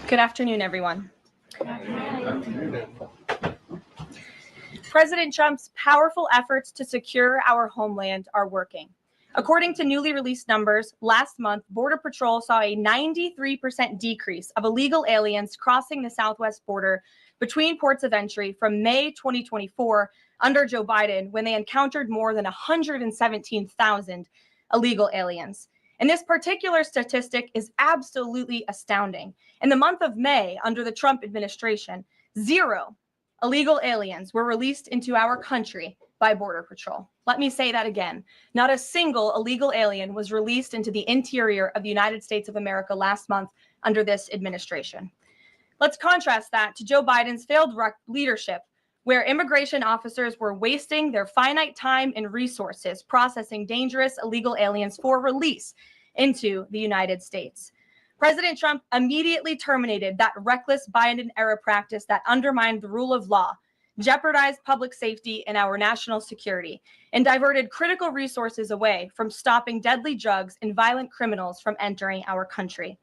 Good afternoon, everyone. President Trump's powerful efforts to secure our homeland are working. According to newly released numbers, last month, Border Patrol saw a 93% decrease of illegal aliens crossing the southwest border between ports of entry from May 2024 under Joe Biden, when they encountered more than 117,000 illegal aliens. And this particular statistic is absolutely astounding. In the month of May, under the Trump administration, 0 illegal aliens were released into our country by Border Patrol. Let me say that again. Not a single illegal alien was released into the interior of the United States of America last month under this administration. Let's contrast that to Joe Biden's failed leadership, where immigration officers were wasting their finite time and resources processing dangerous illegal aliens for release into the United States. President Trump immediately terminated that reckless Biden-era practice that undermined the rule of law, jeopardized public safety and our national security, and diverted critical resources away from stopping deadly drugs and violent criminals from entering our country.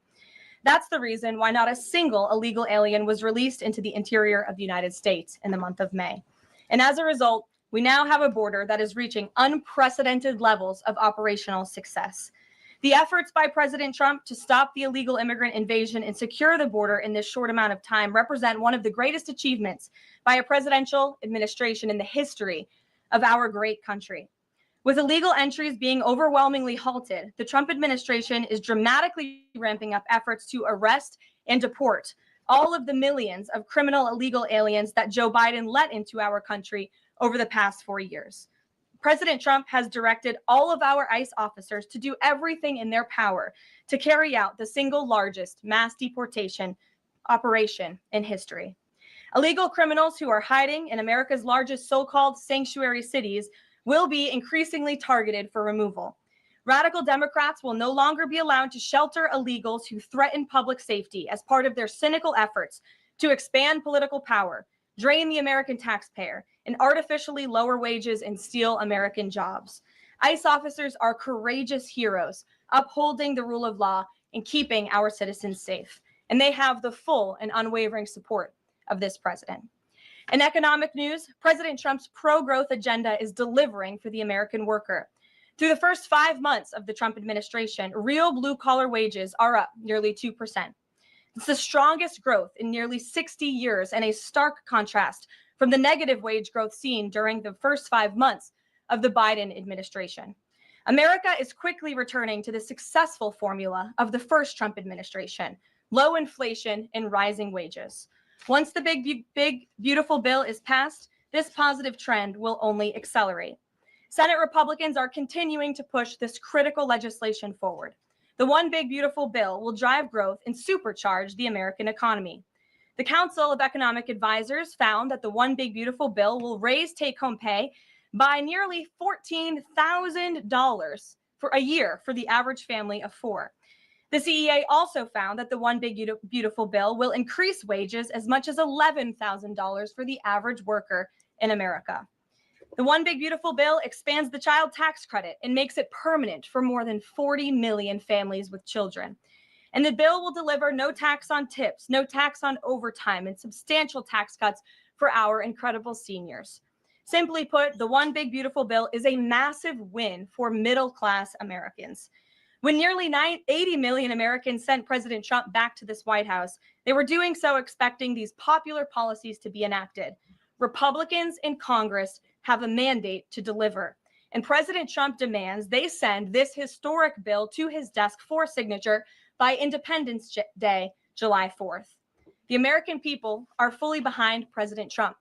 That's the reason why not a single illegal alien was released into the interior of the United States in the month of May. And as a result, we now have a border that is reaching unprecedented levels of operational success. The efforts by President Trump to stop the illegal immigrant invasion and secure the border in this short amount of time represent one of the greatest achievements by a presidential administration in the history of our great country. With illegal entries being overwhelmingly halted, the Trump administration is dramatically ramping up efforts to arrest and deport all of the millions of criminal illegal aliens that Joe Biden let into our country over the past 4 years. President Trump has directed all of our ICE officers to do everything in their power to carry out the single largest mass deportation operation in history. Illegal criminals who are hiding in America's largest so-called sanctuary cities will be increasingly targeted for removal. Radical Democrats will no longer be allowed to shelter illegals who threaten public safety as part of their cynical efforts to expand political power, drain the American taxpayer, and artificially lower wages and steal American jobs. ICE officers are courageous heroes, upholding the rule of law and keeping our citizens safe. And they have the full and unwavering support of this president. In economic news, President Trump's pro-growth agenda is delivering for the American worker. Through the first 5 months of the Trump administration, real blue-collar wages are up nearly 2%. It's the strongest growth in nearly 60 years and a stark contrast from the negative wage growth seen during the first 5 months of the Biden administration. America is quickly returning to the successful formula of the first Trump administration: low inflation and rising wages. Once the big, beautiful bill is passed, this positive trend will only accelerate. Senate Republicans are continuing to push this critical legislation forward. The One Big Beautiful Bill will drive growth and supercharge the American economy. The Council of Economic Advisors found that the One Big Beautiful Bill will raise take-home pay by nearly $14,000 for a year for the average family of four. The CEA also found that the One Big Beautiful Bill will increase wages as much as $11,000 for the average worker in America. The One Big Beautiful Bill expands the child tax credit and makes it permanent for more than 40 million families with children. And the bill will deliver no tax on tips, no tax on overtime, and substantial tax cuts for our incredible seniors. Simply put, the One Big Beautiful Bill is a massive win for middle-class Americans. When nearly 80 million Americans sent President Trump back to this White House, they were doing so expecting these popular policies to be enacted. Republicans in Congress have a mandate to deliver, and President Trump demands they send this historic bill to his desk for signature by Independence Day, July 4th. The American people are fully behind President Trump.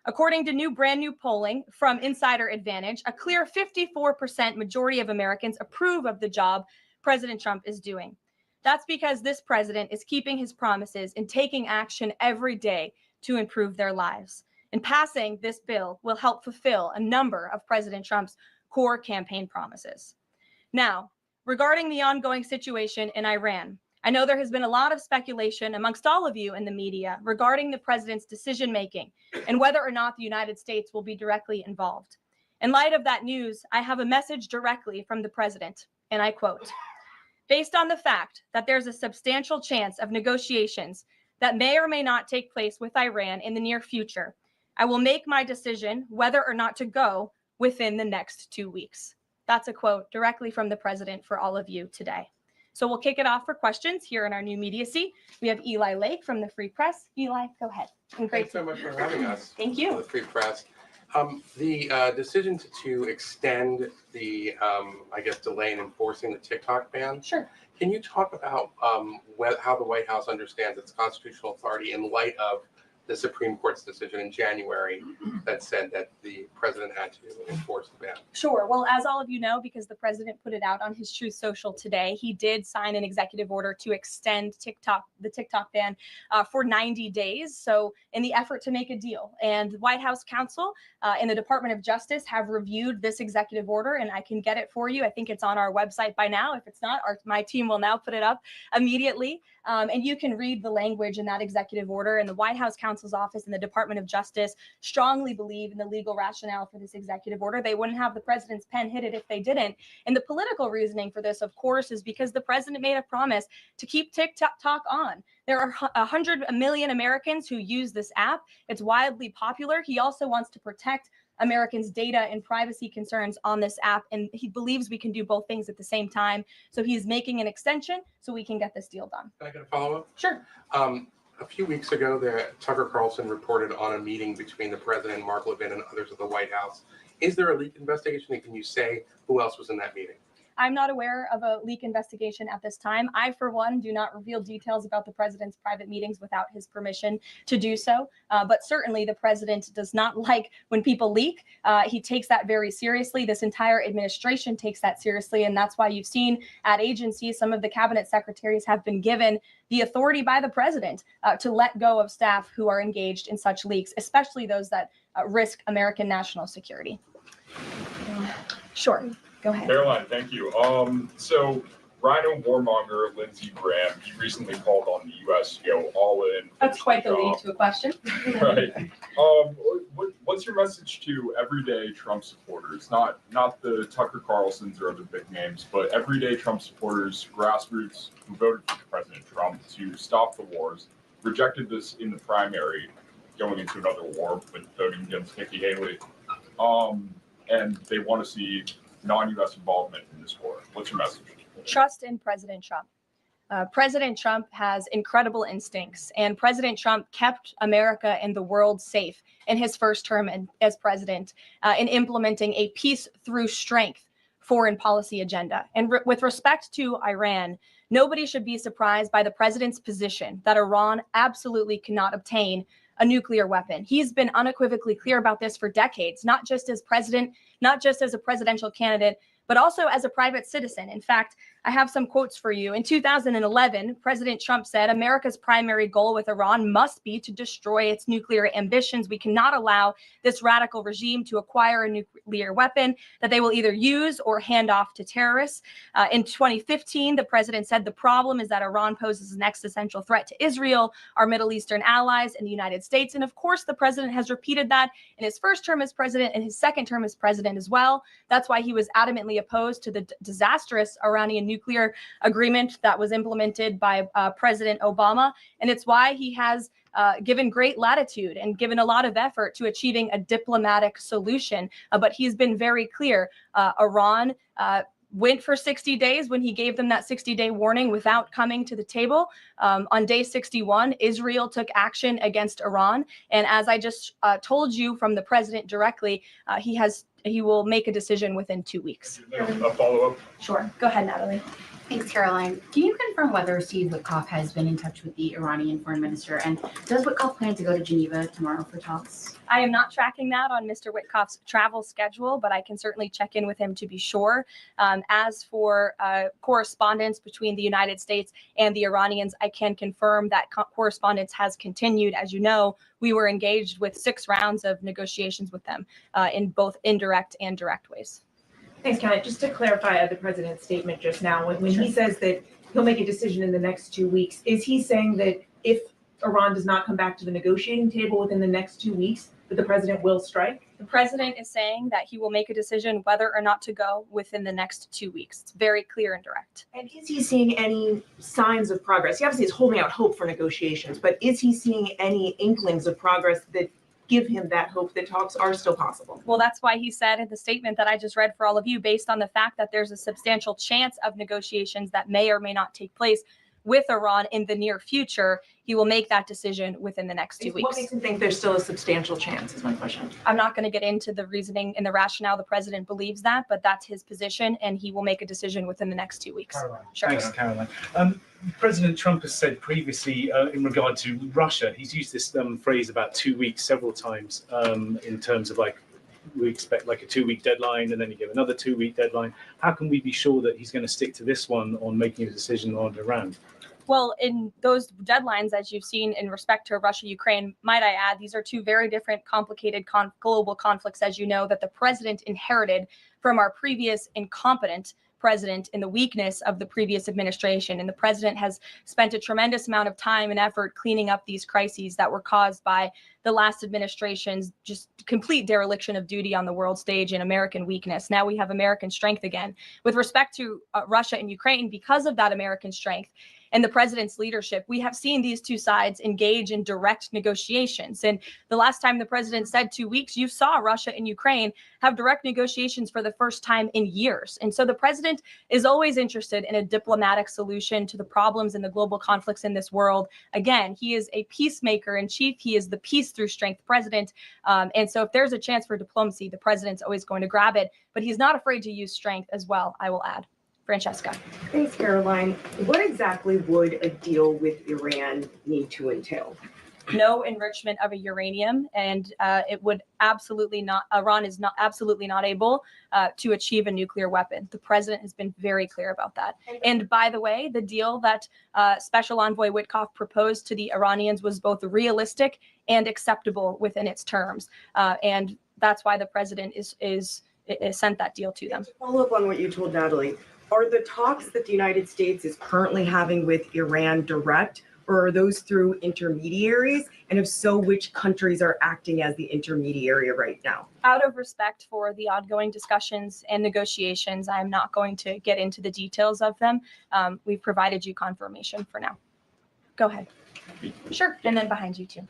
According to brand new polling from Insider Advantage, a clear 54% majority of Americans approve of the job President Trump is doing. That's because this president is keeping his promises and taking action every day to improve their lives. And passing this bill will help fulfill a number of President Trump's core campaign promises. Now, regarding the ongoing situation in Iran, I know there has been a lot of speculation amongst all of you in the media regarding the president's decision-making and whether or not the United States will be directly involved. In light of that news, I have a message directly from the president, and I quote, "Based on the fact that there's a substantial chance of negotiations that may or may not take place with Iran in the near future, I will make my decision whether or not to go within the next 2 weeks." That's a quote directly from the president for all of you today. So we'll kick it off for questions here in our new media seat. We have Eli Lake from the Free Press. Eli, go ahead. Thanks so much for having us. Thank you. The Free Press. The decision to extend the, delay in enforcing the TikTok ban. Sure. Can you talk about how the White House understands its constitutional authority in light of the Supreme Court's decision in January that said that the president had to enforce the ban? Sure. Well, as all of you know, because the president put it out on his Truth Social today, he did sign an executive order to extend the TikTok ban for 90 days. So in the effort to make a deal, and the White House counsel and the Department of Justice have reviewed this executive order, and I can get it for you. I think it's on our website by now. If it's not, my team will now put it up immediately. And you can read the language in that executive order. And the White House counsel's office and the Department of Justice strongly believe in the legal rationale for this executive order. They wouldn't have the president's pen hit it if they didn't. And the political reasoning for this, of course, is because the president made a promise to keep TikTok on. There are 100 million Americans who use this app. It's wildly popular. He also wants to protect Americans' data and privacy concerns on this app, and he believes we can do both things at the same time. So he's making an extension so we can get this deal done. Can I get a follow-up? Sure. A few weeks ago, Tucker Carlson reported on a meeting between the president, Mark Leavitt, and others at the White House. Is there a leak investigation, and can you say who else was in that meeting? I'm not aware of a leak investigation at this time. I, for one, do not reveal details about the president's private meetings without his permission to do so. But certainly the president does not like when people leak. He takes that very seriously. This entire administration takes that seriously. And that's why you've seen at agencies, some of the cabinet secretaries have been given the authority by the president to let go of staff who are engaged in such leaks, especially those that risk American national security. Sure. Go ahead. Karoline, thank you. So Rhino warmonger Lindsey Graham, he recently called on the U.S. to go all in. That's quite the lead to a question. Right. What's your message to everyday Trump supporters? Not the Tucker Carlsons or other big names, but everyday Trump supporters, grassroots who voted for President Trump to stop the wars, rejected this in the primary, going into another war with voting against Nikki Haley, and they want to see non-U.S. involvement in this war. What's your message? Trust in President Trump. President Trump has incredible instincts, and President Trump kept America and the world safe in his first term as president in implementing a peace through strength foreign policy agenda. And with respect to Iran, nobody should be surprised by the president's position that Iran absolutely cannot obtain a nuclear weapon. He's been unequivocally clear about this for decades, not just as president, not just as a presidential candidate, but also as a private citizen. In fact, I have some quotes for you. In 2011, President Trump said, America's primary goal with Iran must be to destroy its nuclear ambitions. We cannot allow this radical regime to acquire a nuclear weapon that they will either use or hand off to terrorists. In 2015, the president said the problem is that Iran poses an existential threat to Israel, our Middle Eastern allies, and the United States. And of course, the president has repeated that in his first term as president and his second term as president as well. That's why he was adamantly opposed to the disastrous Iranian nuclear agreement that was implemented by President Obama. And it's why he has given great latitude and given a lot of effort to achieving a diplomatic solution. But he's been very clear. Iran went for 60 days when he gave them that 60-day warning without coming to the table. On day 61, Israel took action against Iran. And as I just told you from the president directly, he will make a decision within 2 weeks. A follow-up? Sure. Go ahead, Natalie. Thanks, Karoline. Can you confirm whether Steve Witkoff has been in touch with the Iranian foreign minister? And does Witkoff plan to go to Geneva tomorrow for talks? I am not tracking that on Mr. Witkoff's travel schedule, but I can certainly check in with him to be sure. As for correspondence between the United States and the Iranians, I can confirm that correspondence has continued. As you know, we were engaged with 6 rounds of negotiations with them in both indirect and direct ways. Thanks, Kelly. Just to clarify the president's statement just now, when he says that he'll make a decision in the next 2 weeks, is he saying that if Iran does not come back to the negotiating table within the next 2 weeks, that the president will strike? The president is saying that he will make a decision whether or not to go within the next 2 weeks. It's very clear and direct. And is he seeing any signs of progress? He obviously is holding out hope for negotiations, but is he seeing any inklings of progress that give him that hope that talks are still possible? Well, that's why he said in the statement that I just read for all of you, based on the fact that there's a substantial chance of negotiations that may or may not take place with Iran in the near future, he will make that decision within the next 2 weeks. What makes him think there's still a substantial chance is my question. I'm not going to get into the reasoning and the rationale the president believes that, but that's his position, and he will make a decision within the next 2 weeks. Karoline. Sure. Thanks, Karoline. President Trump has said previously in regard to Russia, he's used this phrase about 2 weeks several times in terms of like, we expect like a 2-week deadline and then you give another 2-week deadline. How can we be sure that he's going to stick to this one on making a decision on Iran? Well, in those deadlines, as you've seen in respect to Russia, Ukraine, might I add, these are 2 very different, complicated global conflicts, as you know, that the president inherited from our previous incompetent president in the weakness of the previous administration. And the president has spent a tremendous amount of time and effort cleaning up these crises that were caused by the last administration's just complete dereliction of duty on the world stage and American weakness. Now we have American strength again. With respect to Russia and Ukraine, because of that American strength and the president's leadership, we have seen these 2 sides engage in direct negotiations. And the last time the president said 2 weeks, you saw Russia and Ukraine have direct negotiations for the first time in years. And so the president is always interested in a diplomatic solution to the problems and the global conflicts in this world. Again, he is a peacemaker in chief. He is the peace through strength president. And so if there's a chance for diplomacy, the president's always going to grab it. But he's not afraid to use strength as well, I will add. Francesca. Thanks, Caroline. What exactly would a deal with Iran need to entail? No enrichment of a uranium, and it would absolutely not, Iran is not absolutely not able to achieve a nuclear weapon. The president has been very clear about that. And by the way, the deal that Special Envoy Witkoff proposed to the Iranians was both realistic and acceptable within its terms. And that's why the president is sent that deal to them. To follow up on what you told Natalie, are the talks that the United States is currently having with Iran direct, or are those through intermediaries? And if so, which countries are acting as the intermediary right now? Out of respect for the ongoing discussions and negotiations, I'm not going to get into the details of them. We've provided you confirmation for now. Go ahead. Sure. And then behind you too.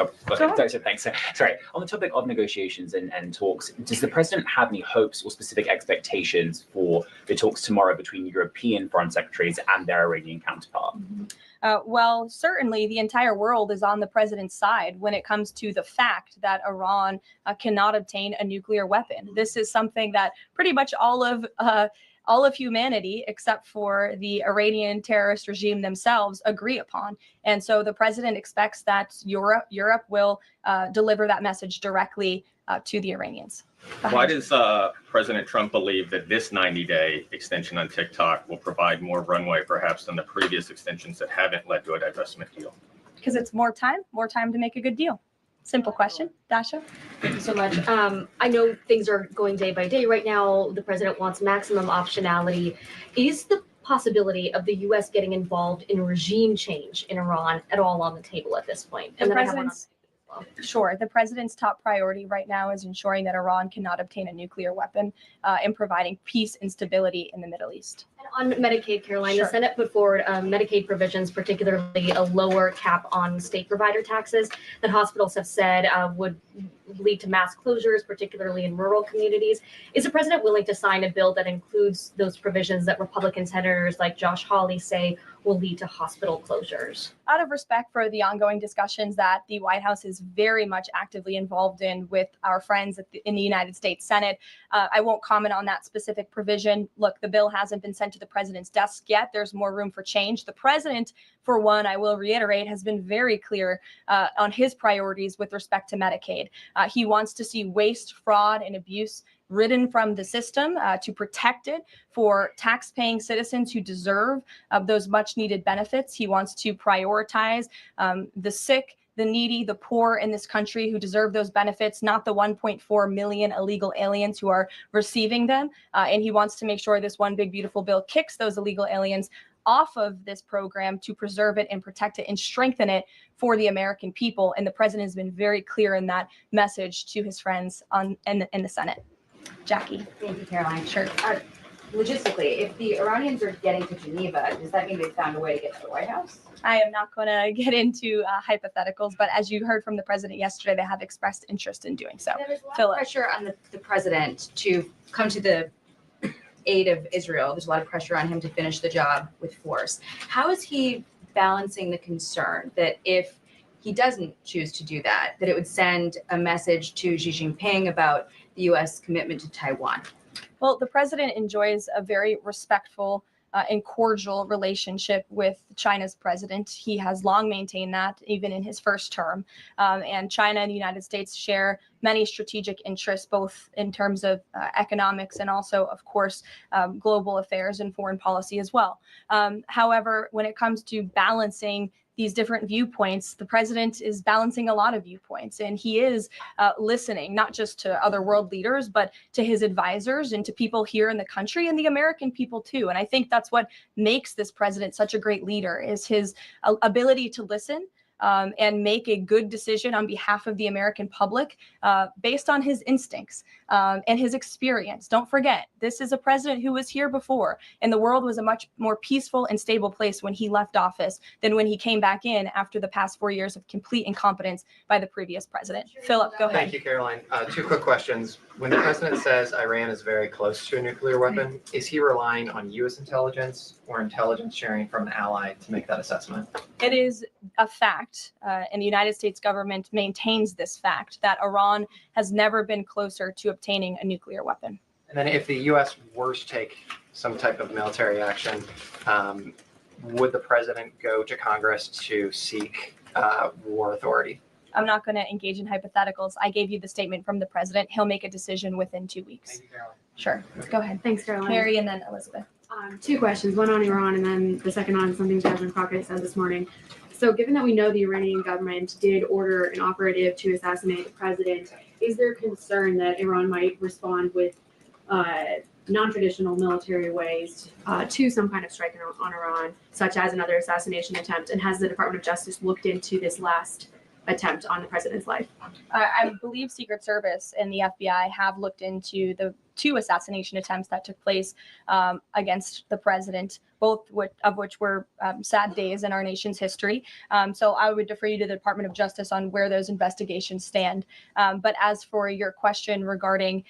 Oh, okay. So thanks. Sorry. On the topic of negotiations and talks, does the president have any hopes or specific expectations for the talks tomorrow between European foreign secretaries and their Iranian counterpart? Well, certainly the entire world is on the president's side when it comes to the fact that Iran cannot obtain a nuclear weapon. This is something that pretty much all of humanity, except for the Iranian terrorist regime themselves, agree upon. And so the president expects that Europe will deliver that message directly to the Iranians. Why does President Trump believe that this 90-day extension on TikTok will provide more runway, perhaps, than the previous extensions that haven't led to a divestment deal? Because it's more time to make a good deal. Simple question. Dasha? Thank you so much. I know things are going day by day right now. The president wants maximum optionality. Is the possibility of the U.S. getting involved in regime change in Iran at all on the table at this point? And then I have one on- Sure. The president's top priority right now is ensuring that Iran cannot obtain a nuclear weapon and providing peace and stability in the Middle East. And on Medicaid, Caroline, Sure. the Senate put forward Medicaid provisions, particularly a lower cap on state provider taxes that hospitals have said would lead to mass closures, particularly in rural communities. Is the president willing to sign a bill that includes those provisions that Republican senators like Josh Hawley say will lead to hospital closures? Out of respect for the ongoing discussions that the White House is very much actively involved in with our friends in the United States Senate, I won't comment on that specific provision. Look, the bill hasn't been sent to the president's desk yet. There's more room for change. The president, for one, I will reiterate, has been very clear on his priorities with respect to Medicaid. He wants to see waste, fraud, and abuse ridden from the system to protect it for tax-paying citizens who deserve those much-needed benefits. He wants to prioritize the sick, the needy, the poor in this country who deserve those benefits, not the 1.4 million illegal aliens who are receiving them. And he wants to make sure this one big, beautiful bill kicks those illegal aliens off of this program to preserve it and protect it and strengthen it for the American people. And the president has been very clear in that message to his friends in the Senate. Jackie. Thank you, Caroline. Sure. Logistically, if the Iranians are getting to Geneva, does that mean they found a way to get to the White House? I am not going to get into hypotheticals, but as you heard from the president yesterday, they have expressed interest in doing so. There's a lot of Philip. pressure on the president to come to the aid of Israel. There's a lot of pressure on him to finish the job with force. How is he balancing the concern that if he doesn't choose to do that, that it would send a message to Xi Jinping about the U.S. commitment to Taiwan? Well, the president enjoys a very respectful and cordial relationship with China's president. He has long maintained that, even in his first term. And China and the United States share many strategic interests, both in terms of economics and also, of course, global affairs and foreign policy as well. However, when it comes to balancing these different viewpoints, the president is balancing a lot of viewpoints, and he is listening not just to other world leaders, but to his advisors and to people here in the country and the American people too. And I think that's what makes this president such a great leader, is his ability to listen and make a good decision on behalf of the American public based on his instincts and his experience. Don't forget, this is a president who was here before, and the world was a much more peaceful and stable place when he left office than when he came back in after the past 4 years of complete incompetence by the previous president. Philip, go ahead. Thank you, Caroline. Two quick questions. When the president says Iran is very close to a nuclear weapon, is he relying on U.S. intelligence or intelligence sharing from an ally to make that assessment? It is a fact, and the United States government maintains this fact, that Iran has never been closer to obtaining a nuclear weapon. And then if the U.S. were to take some type of military action, would the president go to Congress to seek war authority? I'm not going to engage in hypotheticals. I gave you the statement from the president. He'll make a decision within 2 weeks. Thank you, Caroline. Sure. Go ahead. Thanks, Caroline. Mary and then Elizabeth. Two questions, one on Iran and then the second on something President Crockett said this morning. So given that we know the Iranian government did order an operative to assassinate the president, is there concern that Iran might respond with non-traditional military ways to some kind of strike on Iran, such as another assassination attempt? And has the Department of Justice looked into this last attempt on the president's life? I believe Secret Service and the FBI have looked into the two assassination attempts that took place against the president, both of which were sad days in our nation's history. So I would defer you to the Department of Justice on where those investigations stand. But as for your question regarding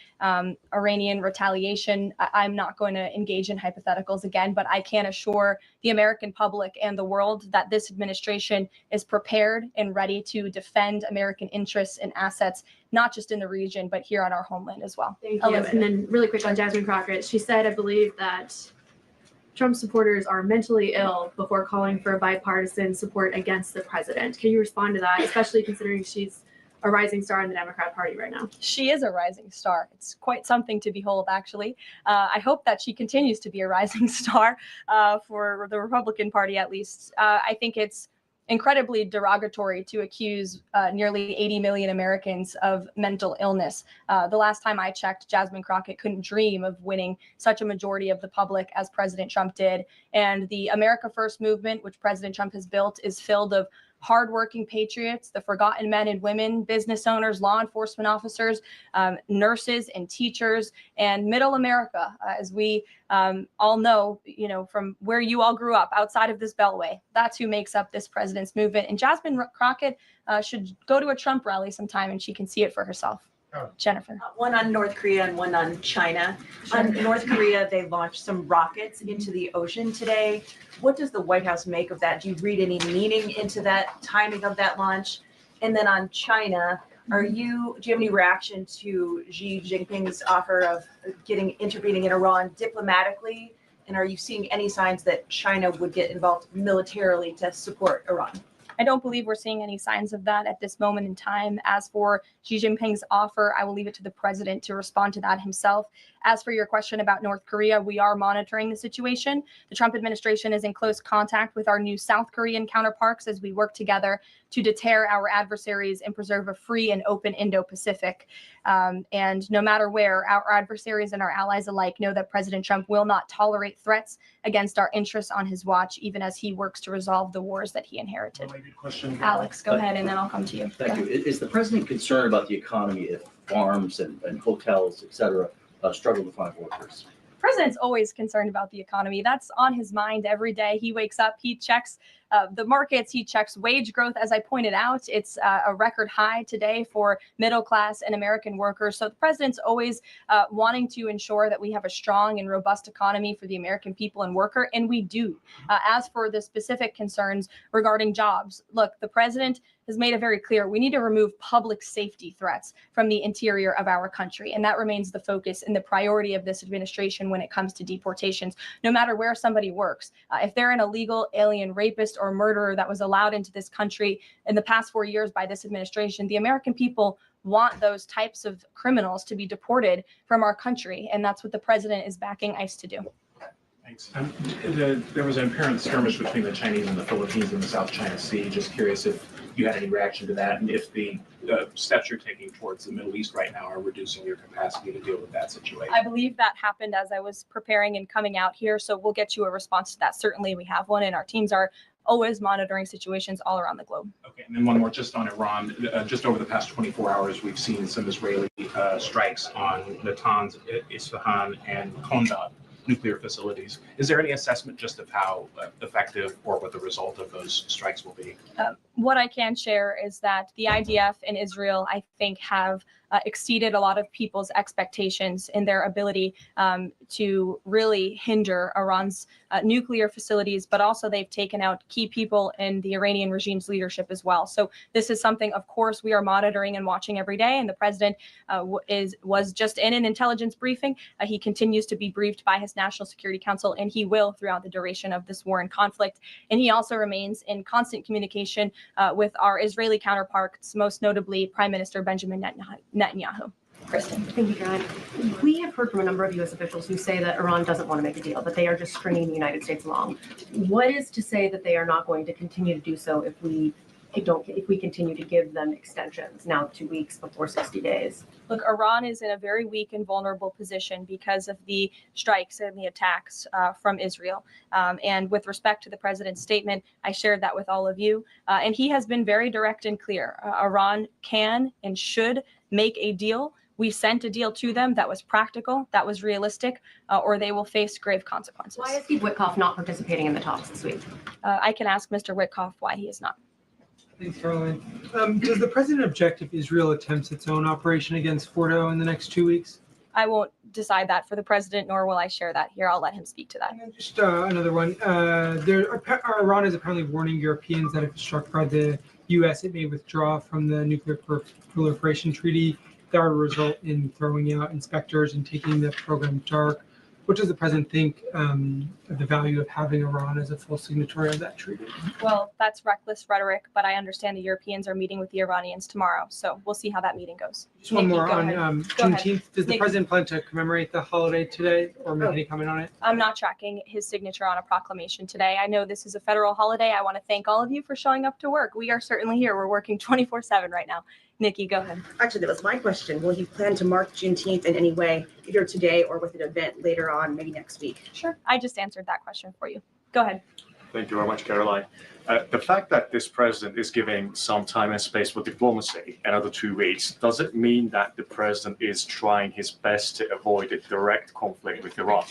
Iranian retaliation, I'm not going to engage in hypotheticals again, but I can assure the American public and the world that this administration is prepared and ready to defend American interests and assets, not just in the region, but here on our homeland as well. Thank you. And then really quick on Jasmine Crockett, she said, I believe, that Trump supporters are mentally ill before calling for bipartisan support against the president. Can you respond to that, especially considering she's a rising star in the Democrat Party right now? She is a rising star. It's quite something to behold, actually. I hope that she continues to be a rising star for the Republican Party, at least. I think it's incredibly derogatory to accuse nearly 80 million Americans of mental illness. The last time I checked, Jasmine Crockett couldn't dream of winning such a majority of the public as President Trump did. And the America First movement, which President Trump has built, is filled of hardworking patriots, the forgotten men and women, business owners, law enforcement officers, nurses and teachers, and middle America, as we all know, from where you all grew up outside of this beltway. That's who makes up this president's movement. And Jasmine Crockett should go to a Trump rally sometime and she can see it for herself. Jennifer. One on North Korea and one on China. Sure. On North Korea, they launched some rockets into the ocean today. What does the White House make of that? Do you read any meaning into that timing of that launch? And then on China, do you have any reaction to Xi Jinping's offer of intervening in Iran diplomatically? And are you seeing any signs that China would get involved militarily to support Iran? I don't believe we're seeing any signs of that at this moment in time. As for Xi Jinping's offer, I will leave it to the president to respond to that himself. As for your question about North Korea, we are monitoring the situation. The Trump administration is in close contact with our new South Korean counterparts as we work together to deter our adversaries and preserve a free and open Indo-Pacific. And no matter where, our adversaries and our allies alike know that President Trump will not tolerate threats against our interests on his watch, even as he works to resolve the wars that he inherited. Question. Alex, go ahead, and then I'll come to you. Thank you. Is the president concerned about the economy if farms and hotels, et cetera, struggle to find workers? The president's always concerned about the economy. That's on his mind every day. He wakes up, he checks the markets, he checks wage growth. As I pointed out, it's a record high today for middle class and American workers. So the president's always wanting to ensure that we have a strong and robust economy for the American people and worker, and we do. As for the specific concerns regarding jobs, look, the president has made it very clear we need to remove public safety threats from the interior of our country. And that remains the focus and the priority of this administration when it comes to deportations, no matter where somebody works. If they're an illegal alien rapist or murderer that was allowed into this country in the past 4 years by this administration, the American people want those types of criminals to be deported from our country. And that's what the president is backing ICE to do. Thanks. There was an apparent skirmish between the Chinese and the Philippines in the South China Sea. Just curious if you had any reaction to that, and if the steps you're taking towards the Middle East right now are reducing your capacity to deal with that situation. I believe that happened as I was preparing and coming out here, so we'll get you a response to that. Certainly we have one, and our teams are always monitoring situations all around the globe. Okay, and then one more just on Iran. Just over the past 24 hours, we've seen some Israeli strikes on Natanz, Isfahan, and Kondad nuclear facilities. Is there any assessment just of how effective or what the result of those strikes will be? What I can share is that the IDF and Israel, I think, have exceeded a lot of people's expectations in their ability to really hinder Iran's nuclear facilities, but also they've taken out key people in the Iranian regime's leadership as well. So this is something, of course, we are monitoring and watching every day. And the president was just in an intelligence briefing. He continues to be briefed by his National Security Council, and he will throughout the duration of this war and conflict. And he also remains in constant communication with our Israeli counterparts, most notably Prime Minister Benjamin Netanyahu. Kristen. Thank you, Caroline. We have heard from a number of U.S. officials who say that Iran doesn't want to make a deal, that they are just stringing the United States along. What is to say that they are not going to continue to do so if we continue to give them extensions, now 2 weeks before 60 days? Look, Iran is in a very weak and vulnerable position because of the strikes and the attacks from Israel. And with respect to the president's statement, I shared that with all of you. And he has been very direct and clear. Iran can and should make a deal We sent a deal to them that was practical, that was realistic, or they will face grave consequences. Why is Steve Witkoff not participating in the talks this week? I can ask Mr. Witkoff why he is not. Thanks, Karoline. Does the president object if Israel attempts its own operation against Fordo in the next 2 weeks? I won't decide that for the president, nor will I share that here. I'll let him speak to that. And then just another one. Iran is apparently warning Europeans that if struck by the U.S., it may withdraw from the nuclear proliferation treaty. That would result in throwing out inspectors and taking the program dark. What does the president think of the value of having Iran as a full signatory of that treaty? Well, that's reckless rhetoric, but I understand the Europeans are meeting with the Iranians tomorrow, so we'll see how that meeting goes. Just one more go on ahead. Juneteenth. Does the Nikki. president plan to commemorate the holiday today or make any comment on it? I'm not tracking his signature on a proclamation today. I know this is a federal holiday. I want to thank all of you for showing up to work. We are certainly here. We're working 24/7 right now. Nikki, go ahead. Actually, that was my question. Will he plan to mark Juneteenth in any way, either today or with an event later on, maybe next week? Sure. I just answered that question for you. Go ahead. Thank you very much, Caroline. The fact that this president is giving some time and space for diplomacy, another 2 weeks, does it mean that the president is trying his best to avoid a direct conflict with Iran?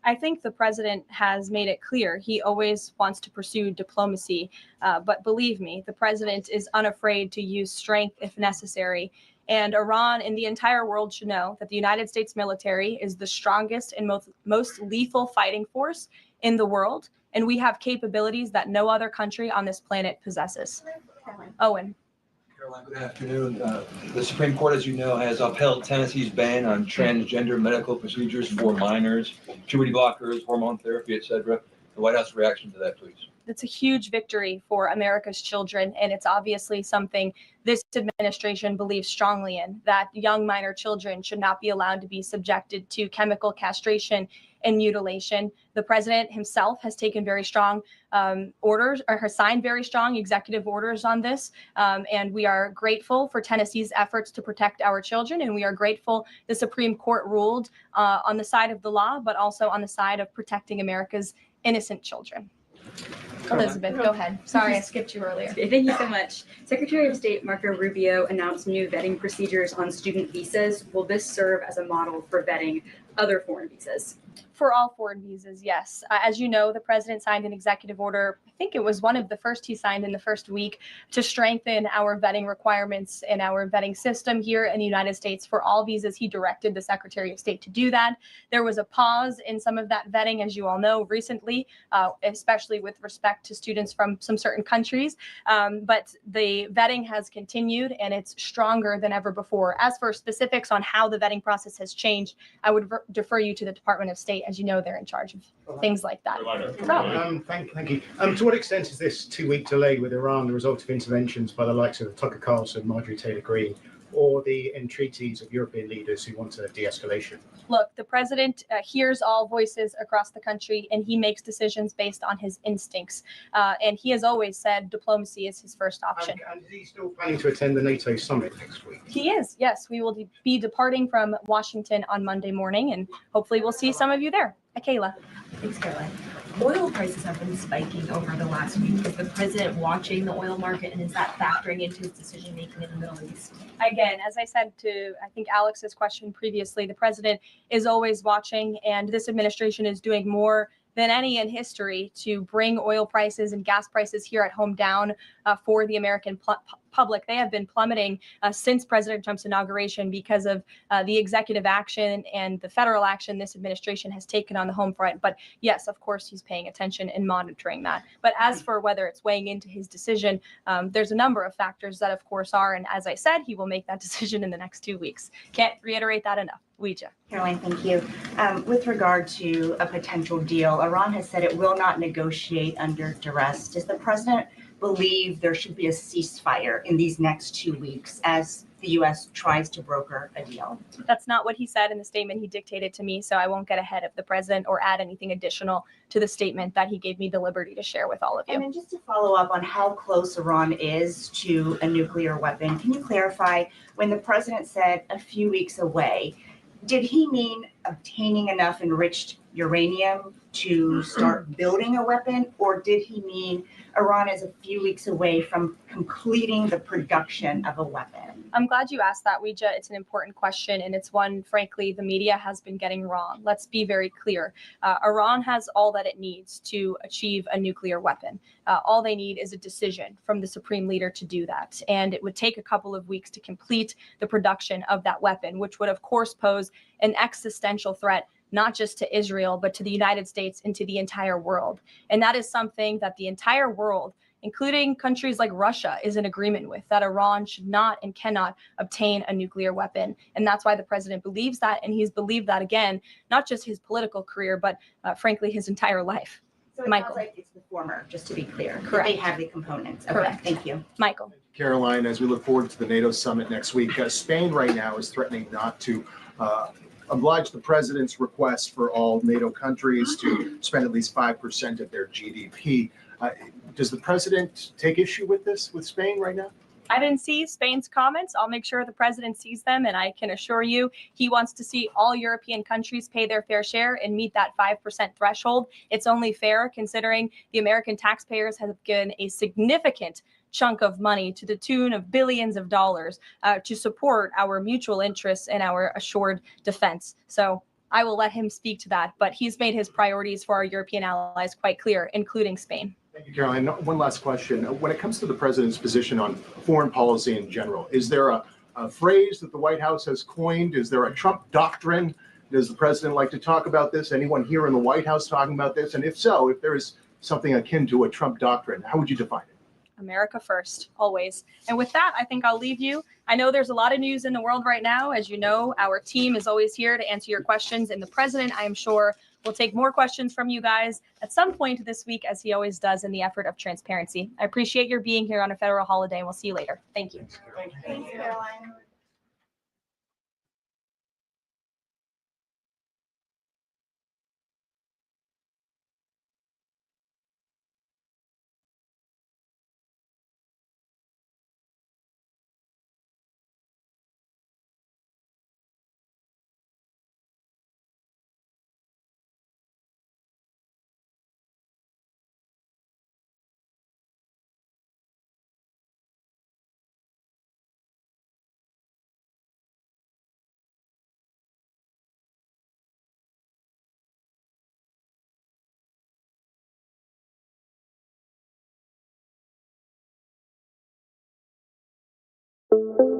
I think the president has made it clear he always wants to pursue diplomacy. But believe me, the president is unafraid to use strength if necessary. And Iran and the entire world should know that the United States military is the strongest and most lethal fighting force in the world. And we have capabilities that no other country on this planet possesses. Owen. Caroline, good afternoon. The Supreme Court, as you know, has upheld Tennessee's ban on transgender medical procedures for minors, puberty blockers, hormone therapy, etc. The White House reaction to that, please. It's a huge victory for America's children, and it's obviously something this administration believes strongly in, that young minor children should not be allowed to be subjected to chemical castration and mutilation. The president himself has taken very strong orders, or has signed very strong executive orders on this, and we are grateful for Tennessee's efforts to protect our children, and we are grateful the Supreme Court ruled on the side of the law, but also on the side of protecting America's innocent children. Elizabeth, go ahead. Sorry, I skipped you earlier. Okay, thank you so much. Secretary of State Marco Rubio announced new vetting procedures on student visas. Will this serve as a model for vetting other foreign visas? For all foreign visas, yes. As you know, the president signed an executive order. I think it was one of the first he signed in the first week to strengthen our vetting requirements and our vetting system here in the United States for all visas. He directed the Secretary of State to do that. There was a pause in some of that vetting, as you all know, recently, especially with respect to students from some certain countries. But the vetting has continued and it's stronger than ever before. As for specifics on how the vetting process has changed, I would defer you to the Department of State. As you know, they're in charge of things like that. Thank you. To what extent is this 2-week delay with Iran the result of interventions by the likes of Tucker Carlson, Marjorie Taylor Greene, or the entreaties of European leaders who want a de-escalation? Look, the president hears all voices across the country, and he makes decisions based on his instincts. And he has always said diplomacy is his first option. And is he still planning to attend the NATO summit next week? He is, yes. We will be departing from Washington on Monday morning, and hopefully we'll see some of you there. Kayla. Thanks, Caroline. Oil prices have been spiking over the last week. Is the president watching the oil market, and is that factoring into his decision making in the Middle East? Again, as I said to, I think, Alex's question previously, the president is always watching, and this administration is doing more than any in history to bring oil prices and gas prices here at home down for the American public. They have been plummeting since President Trump's inauguration because of the executive action and the federal action this administration has taken on the home front. But yes, of course, he's paying attention and monitoring that. But as for whether it's weighing into his decision, there's a number of factors that, of course, are. And as I said, he will make that decision in the next 2 weeks. Can't reiterate that enough. Ouija. Caroline, thank you. With regard to a potential deal, Iran has said it will not negotiate under duress. Does the president believe there should be a ceasefire in these next 2 weeks as the U.S. tries to broker a deal? That's not what he said in the statement he dictated to me, so I won't get ahead of the president or add anything additional to the statement that he gave me the liberty to share with all of you. And then just to follow up on how close Iran is to a nuclear weapon, can you clarify when the president said a few weeks away, did he mean obtaining enough enriched uranium to start building a weapon? Or did he mean Iran is a few weeks away from completing the production of a weapon? I'm glad you asked that, Weija. It's an important question, and it's one, frankly, the media has been getting wrong. Let's be very clear. Iran has all that it needs to achieve a nuclear weapon. All they need is a decision from the supreme leader to do that. And it would take a couple of weeks to complete the production of that weapon, which would, of course, pose an existential threat not just to Israel, but to the United States and to the entire world. And that is something that the entire world, including countries like Russia, is in agreement with, that Iran should not and cannot obtain a nuclear weapon. And that's why the president believes that, and he's believed that, again, not just his political career, but frankly, his entire life. So it Michael. sounds like it's the former, just to be clear. that Correct. They have the components. Okay, Correct. thank you. Michael. Karoline, as we look forward to the NATO summit next week, Spain right now is threatening not to oblige the president's request for all NATO countries to spend at least 5% of their GDP. Does the president take issue with this, with Spain right now? I didn't see Spain's comments. I'll make sure the president sees them, and I can assure you he wants to see all European countries pay their fair share and meet that 5% threshold. It's only fair considering the American taxpayers have given a significant chunk of money to the tune of billions of dollars to support our mutual interests and our assured defense. So I will let him speak to that, but he's made his priorities for our European allies quite clear, including Spain. Thank you, Caroline. One last question. When it comes to the president's position on foreign policy in general, is there a phrase that the White House has coined? Is there a Trump doctrine? Does the president like to talk about this? Anyone here in the White House talking about this? And if so, if there is something akin to a Trump doctrine, how would you define it? America first, always. And with that, I think I'll leave you. I know there's a lot of news in the world right now. As you know, our team is always here to answer your questions. And the president, I am sure, will take more questions from you guys at some point this week, as he always does in the effort of transparency. I appreciate your being here on a federal holiday, and we'll see you later. Thank you. Thanks, Caroline. Thank you.